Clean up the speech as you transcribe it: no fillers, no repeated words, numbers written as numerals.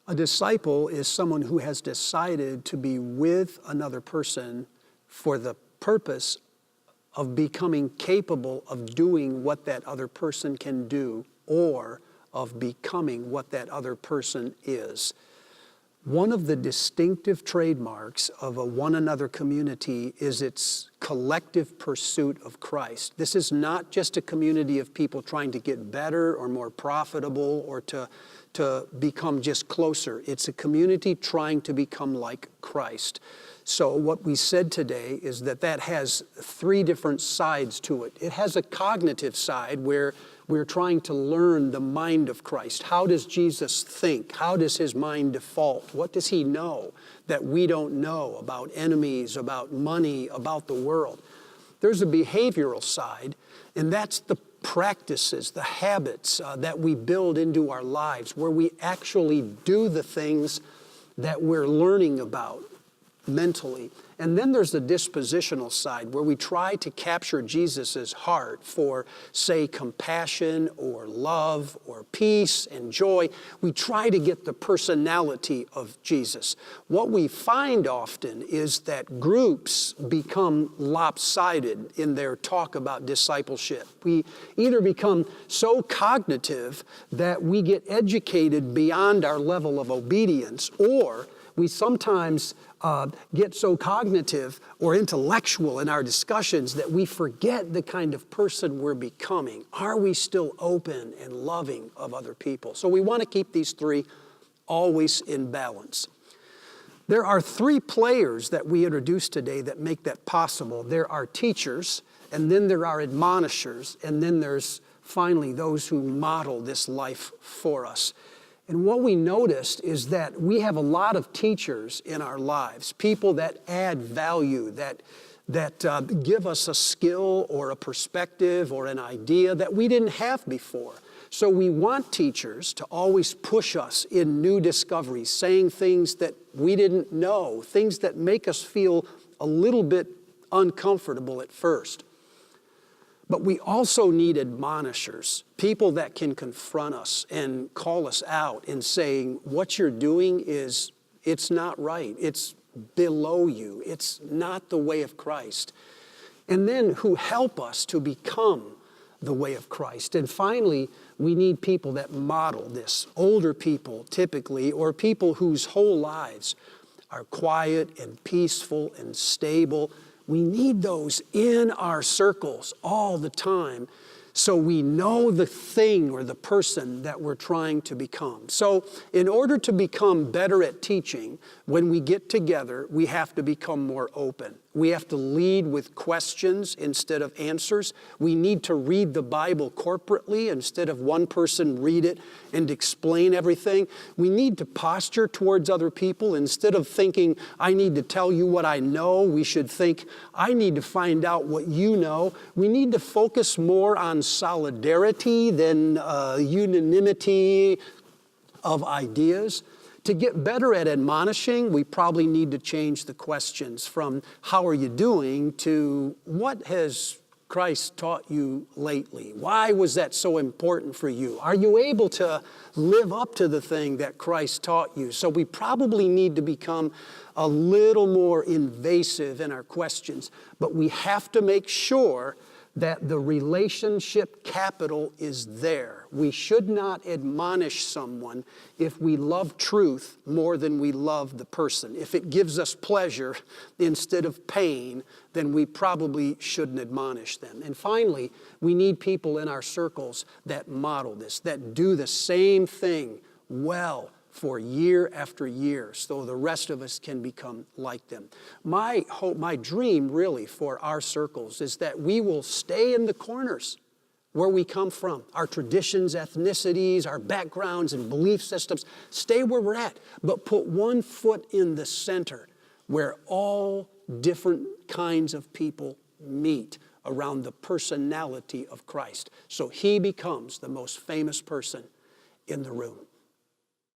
A disciple is someone who has decided to be with another person for the purpose of becoming capable of doing what that other person can do, or of becoming what that other person is. One of the distinctive trademarks of a one another community is its collective pursuit of Christ. This is not just a community of people trying to get better or more profitable or to become just closer. It's a community trying to become like Christ. So what we said today is that has three different sides to it. It has a cognitive side where we're trying to learn the mind of Christ. How does Jesus think? How does his mind default? What does he know that we don't know about enemies, about money, about the world? There's a behavioral side, and that's the practices, the habits that we build into our lives, where we actually do the things that we're learning about mentally. And then there's the dispositional side, where we try to capture Jesus's heart for, say, compassion or love or peace and joy. We try to get the personality of Jesus. What we find often is that groups become lopsided in their talk about discipleship. We either become so cognitive that we get educated beyond our level of obedience, or we sometimes get so cognitive or intellectual in our discussions that we forget the kind of person we're becoming. Are we still open and loving of other people? So we want to keep these three always in balance. There are three players that we introduced today that make that possible. There are teachers, and then there are admonishers, and then there's finally those who model this life for us. And what we noticed is that we have a lot of teachers in our lives, people that add value, that give us a skill or a perspective or an idea that we didn't have before. So we want teachers to always push us in new discoveries, saying things that we didn't know, things that make us feel a little bit uncomfortable at first. But we also need admonishers, people that can confront us and call us out in saying, what you're doing it's not right. It's below you. It's not the way of Christ. And then who help us to become the way of Christ. And finally, we need people that model this. Older people, typically, or people whose whole lives are quiet and peaceful and stable. We need those in our circles all the time so we know the thing or the person that we're trying to become. So in order to become better at teaching, when we get together, we have to become more open. We have to lead with questions instead of answers. We need to read the Bible corporately instead of one person read it and explain everything. We need to posture towards other people. Instead of thinking, I need to tell you what I know, we should think, I need to find out what you know. We need to focus more on solidarity than unanimity of ideas. To get better at admonishing, we probably need to change the questions from how are you doing to what has Christ taught you lately? Why was that so important for you? Are you able to live up to the thing that Christ taught you? So we probably need to become a little more invasive in our questions, but we have to make sure that the relationship capital is there. We should not admonish someone if we love truth more than we love the person. If it gives us pleasure instead of pain, then we probably shouldn't admonish them. And finally, we need people in our circles that model this, that do the same thing well for year after year, so the rest of us can become like them. My hope, my dream really for our circles is that we will stay in the corners where we come from, our traditions, ethnicities, our backgrounds and belief systems, stay where we're at, but put one foot in the center where all different kinds of people meet around the personality of Christ. So he becomes the most famous person in the room.